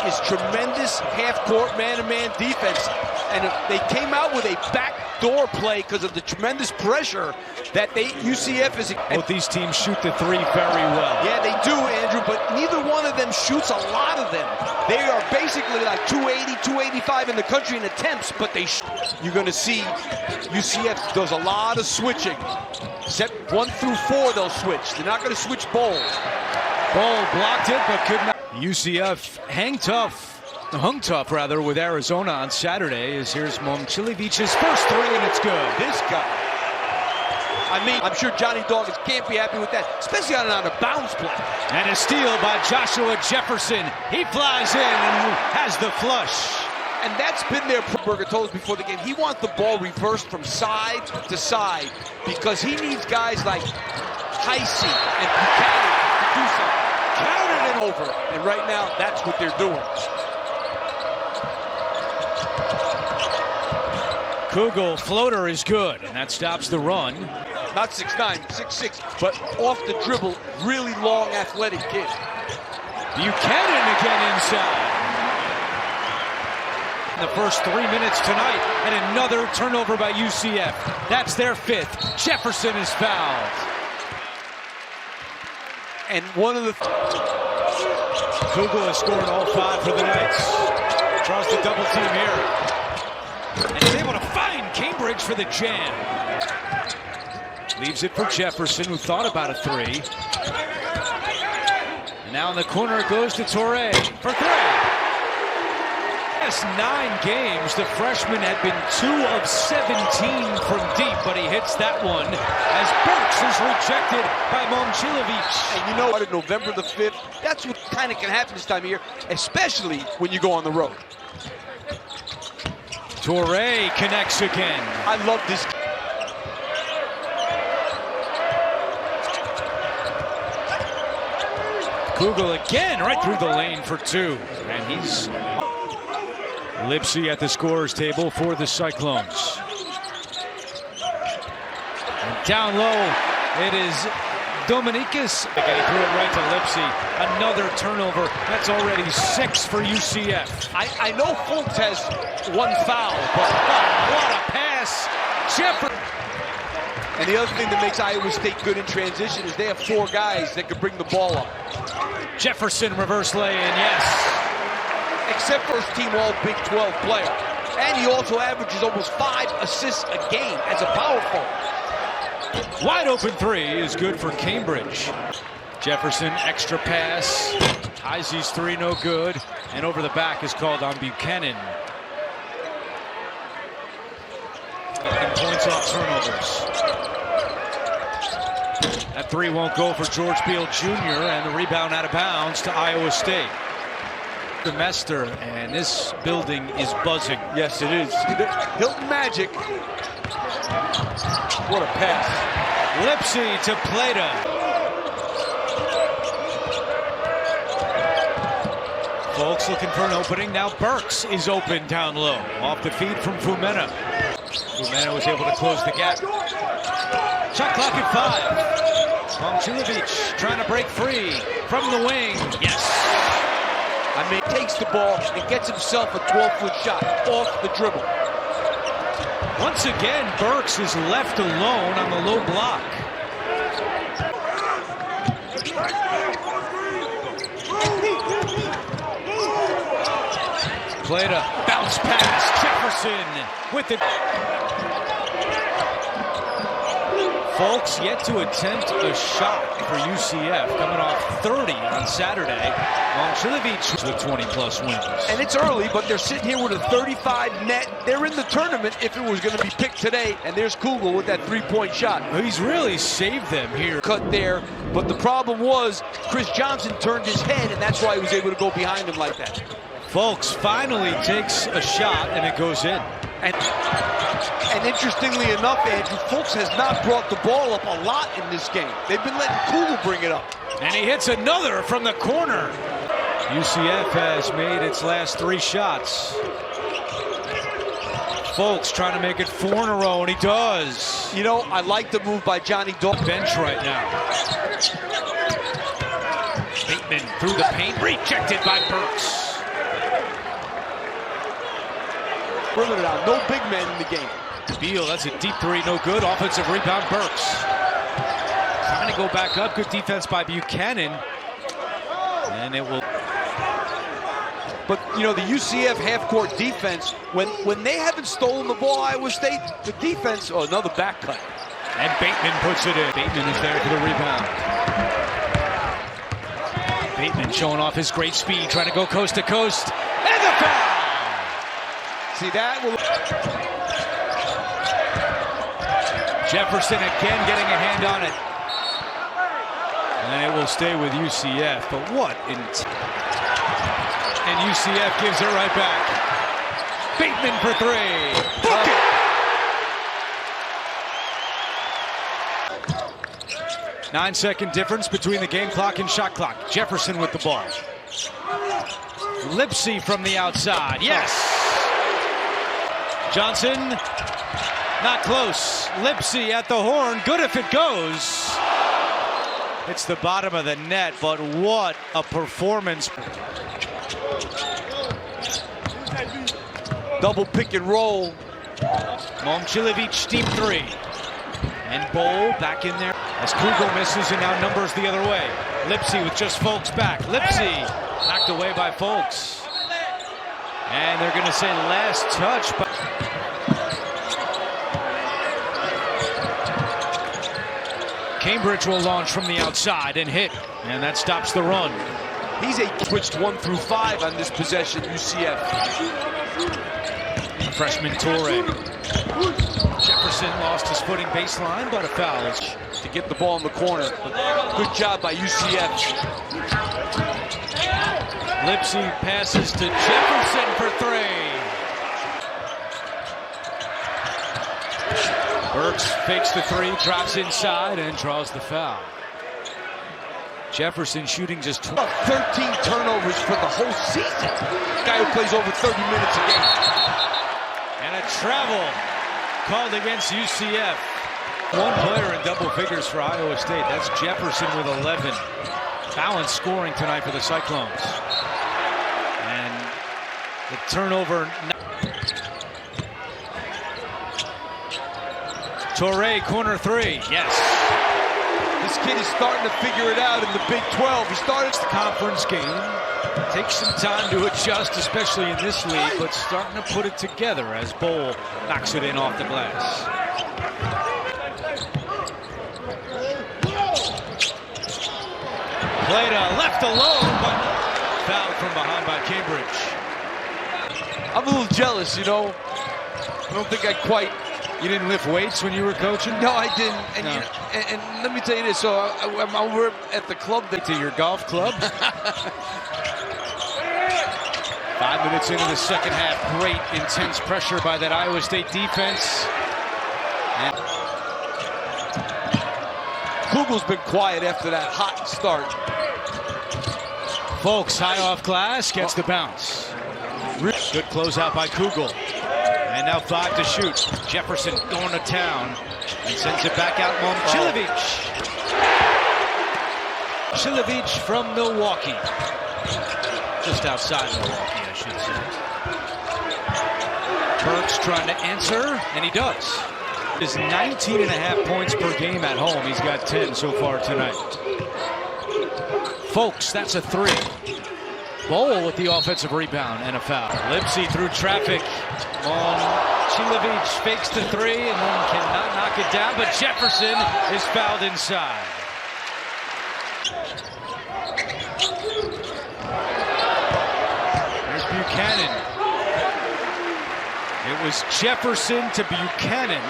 is tremendous half-court man-to-man defense. And they came out with a backdoor play because of the tremendous pressure that UCF is. Both these teams shoot the three very well. Yeah, they do, Andrew, but neither one of them shoots a lot of them. They are basically like 280, 285 in the country in attempts, but you're going to see UCF does a lot of switching. Set 1 through 4, they'll switch. They're not going to switch Bowl. Bowl blocked it, but could not. UCF hung tough rather with Arizona on Saturday. As here's Momcilovic's first three, and it's good. This guy, I mean, I'm sure Johnny Dawkins can't be happy with that, especially on an out-of-bounds play. And a steal by Joshua Jefferson. He flies in and has the flush. And that's been their Berger told us before the game. He wants the ball reversed from side to side because he needs guys like Heisey and Buchanan to do something. Counted it over. And right now, that's what they're doing. Kugel floater is good, and that stops the run. Not 6'9", 6'6", but off the dribble, really long, athletic kid. Buchanan again inside. The first 3 minutes tonight, and another turnover by UCF. That's their fifth. Jefferson is fouled. And one of the... Kugel has scored all 5 for the Knights. Tries to double team here. And is able to find Cambridge for the jam. Leaves it for Jefferson, who thought about a three. And now in the corner it goes to Torre for three. Last 9 games, the freshman had been 2 of 17 from deep, but he hits that one as Burks is rejected by Momcilovic. And you know what, November the 5th, that's what kind of can happen this time of year, especially when you go on the road. Torre connects again. I love this. Kugel again right through the lane for 2. And he's... Lipsy at the scorer's table for the Cyclones. And down low, it is Dominicus. He threw it right to Lipsy. Another turnover. That's already 6 for UCF. I know Fultz has 1 foul, but what a pass. Jefferson. And the other thing that makes Iowa State good in transition is they have 4 guys that can bring the ball up. Jefferson reverse lay-in, yes. Except first team all Big 12 player. And he also averages almost 5 assists a game as a power forward. Wide open 3 is good for Cambridge. Jefferson, extra pass. Heisey's 3, no good. And over the back is called on Buchanan. And points off turnovers. That 3 won't go for George Beal Jr. and the rebound out of bounds to Iowa State. Semester, and this building is buzzing. Yes, it is. Hilton Magic. What a pass. Lipsy to Plata. Folks looking for an opening. Now Burks is open down low. Off the feed from Fumena. Fumena was able to close the gap. Shot clock at 5. Momcilovic trying to break free from the wing. Yes. I mean, takes the ball and gets himself a 12-foot shot off the dribble. Once again, Burks is left alone on the low block. Plata, bounce pass, Jefferson with the... Folks yet to attempt a shot for UCF, coming off 30 on Saturday. Momcilovic with 20-plus wins. And it's early, but they're sitting here with a 35 net. They're in the tournament if it was going to be picked today. And there's Kugel with that 3-point shot. He's really saved them here. Cut there, but the problem was Chris Johnson turned his head, and that's why he was able to go behind him like that. Folks finally takes a shot, and it goes in. And interestingly enough, Andrew, Fultz has not brought the ball up a lot in this game. They've been letting Kugel bring it up. And he hits another from the corner. UCF has made its last 3 shots. Fultz trying to make it 4 in a row, and he does. You know, I like the move by Johnny Dawkins. Bench right now. Bateman through the paint, rejected by Burks. Further down, no big men in the game. Beal, that's a deep three, no good. Offensive rebound, Burks. Trying to go back up. Good defense by Buchanan. And it will. But, you know, the UCF half-court defense, when they haven't stolen the ball, Iowa State, the defense, oh, another back cut. And Bateman puts it in. Bateman is there for the rebound. Bateman showing off his great speed, trying to go coast to coast. And the foul! See, that will... Jefferson again getting a hand on it. And it will stay with UCF, but what in... And UCF gives it right back. Bateman for three. Book it! 9-second difference between the game clock and shot clock. Jefferson with the ball. Lipsy from the outside. Yes! Johnson, not close. Lipsy at the horn. Good if it goes. It's the bottom of the net, but what a performance. Double pick and roll. Momcilovic deep three. And Bowl back in there as Kugel misses and now numbers the other way. Lipsy with just Folks back. Lipsy knocked away by Folks. And they're going to say last touch. But Cambridge will launch from the outside and hit. And that stops the run. He's switched 1 through 5 on this possession, UCF. Freshman Torrey. Jefferson lost his footing baseline, but a foul to get the ball in the corner. Good job by UCF. Lipsy passes to Jefferson for three. Burks fakes the three, drops inside, and draws the foul. Jefferson shooting just 13 turnovers for the whole season. Guy who plays over 30 minutes a game. And a travel called against UCF. One player in double figures for Iowa State. That's Jefferson with 11. Balanced scoring tonight for the Cyclones. And the turnover. Torrey, corner three. Yes. This kid is starting to figure it out in the Big 12. He started the conference game. Takes some time to adjust, especially in this league, but starting to put it together as Bowl knocks it in off the glass. Plata left alone, but fouled from behind by Cambridge. I'm a little jealous, you know. I don't think I quite... You didn't lift weights when you were coaching? No, I didn't. And, no. And let me tell you this. So I'm over at the club. To your golf club? 5 minutes into the second half. Great intense pressure by that Iowa State defense. And Kugel's been quiet after that hot start. Folks, high off glass, gets the bounce. Good closeout by Kugel. And now 5 to shoot. Jefferson going to town and sends it back out. Momcilovic. Momcilovic from Milwaukee. Just outside Milwaukee, I should say. Burks trying to answer, and he does. Is 19.5 points per game at home. He's got 10 so far tonight. Folks, that's a three. Bowl with the offensive rebound and a foul. Lipsy through traffic. Momcilovic fakes the three and then cannot knock it down, but Jefferson is fouled inside. There's Buchanan. It was Jefferson to Buchanan.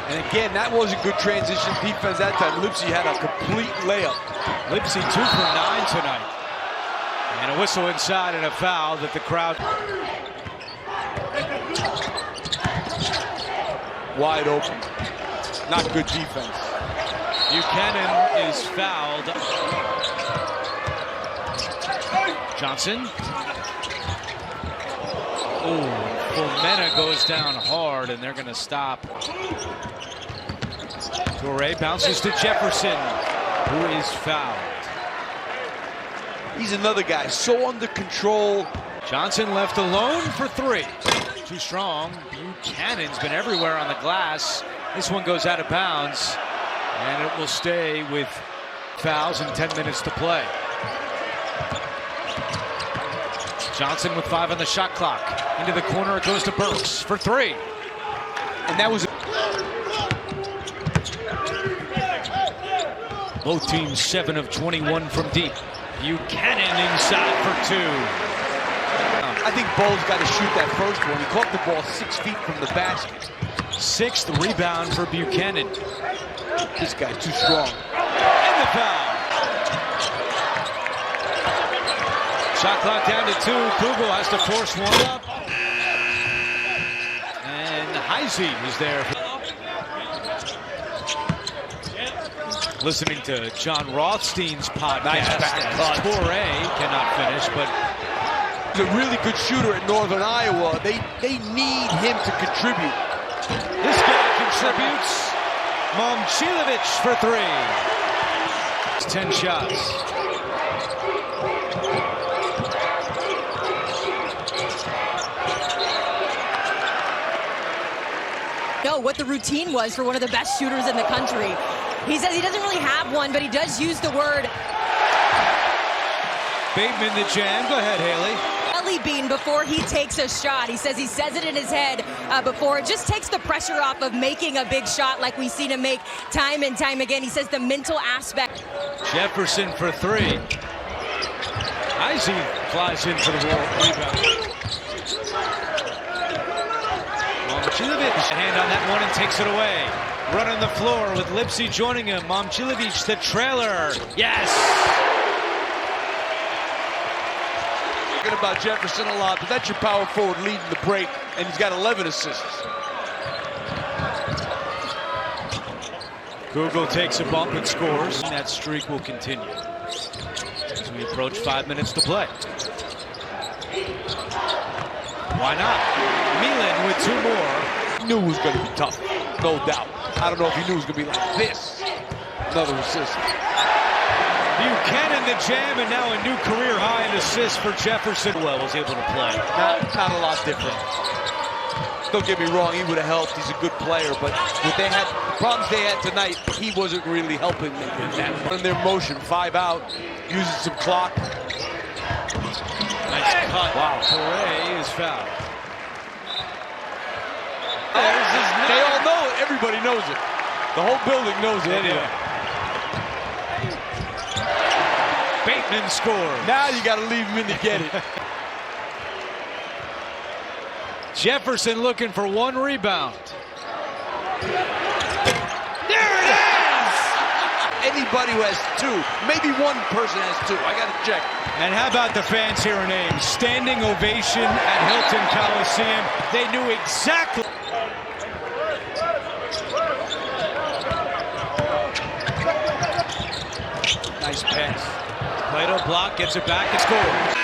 And again, that was a good transition defense that time. Lipsy had a complete layup. Lipsy 2 for 9 tonight. And a whistle inside and a foul that the crowd... Wide open. Not good defense. Buchanan is fouled. Johnson. Oh, Fomena goes down hard, and they're going to stop. Torrey bounces to Jefferson, who is fouled. He's another guy, so under control. Johnson left alone for three. too strong. Buchanan's been everywhere on the glass. This one goes out of bounds, and it will stay with fouls and 10 minutes to play. Johnson with 5 on the shot clock. Into the corner it goes to Burks for 3. And that was both teams 7 of 21 from deep. Buchanan inside for 2. I think Bowles got to shoot that first one. He caught the ball 6 feet from the basket. 6th rebound for Buchanan. This guy's too strong. And the foul. Shot clock down to 2. Kugel has to force one up. And Heisey is there. Listening to John Rothstein's podcast. Nice back cut. Torrey cannot finish, but he's a really good shooter at Northern Iowa. They need him to contribute. this guy contributes. Momcilovic for 3. It's 10 shots. Know what the routine was for one of the best shooters in the country. He says he doesn't really have one, but he does use the word Bateman the jam. Go ahead, Haley. jelly bean before he takes a shot. He says it in his head before. It just takes the pressure off of making a big shot like we've seen him make time and time again. He says the mental aspect. Jefferson for 3. Heisey flies in for the rebound. Momcilovic, hand on that one and takes it away. Running the floor with Lipsy joining him. Momcilovic, the trailer. Yes! Thinking about Jefferson a lot, but that's your power forward leading the break, and he's got 11 assists. Kugel takes a bump and scores. That streak will continue as we approach 5 minutes to play. Why not? Milan with 2 more. He knew it was going to be tough, no doubt. I don't know if he knew it was going to be like this. Another assist. Buchanan the jam, and now a new career high in assists for Jefferson. Well, was able to play. Not a lot different. Don't get me wrong, he would have helped. He's a good player, but what they had, the problems they had tonight, he wasn't really helping them in that. In their motion, 5 out, using some clock. Nice cut. Wow. Torrey is fouled. They all know it. Everybody knows it. The whole building knows it anyway. Bateman scores. Now you got to leave him in to get it. Jefferson looking for 1 rebound. There it is! Anybody who has 2, maybe one person has 2. I got to check. And how about the fans hearing names? Standing ovation at Hilton Coliseum. They knew exactly. Nice pass. Plato block, gets it back and scores.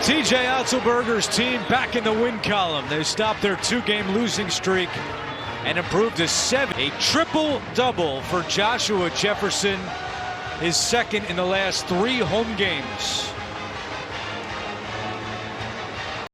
TJ Otzelberger's team back in the win column. They stopped their 2-game losing streak and improved to 7. A triple-double for Joshua Jefferson, his 2nd in the last 3 home games.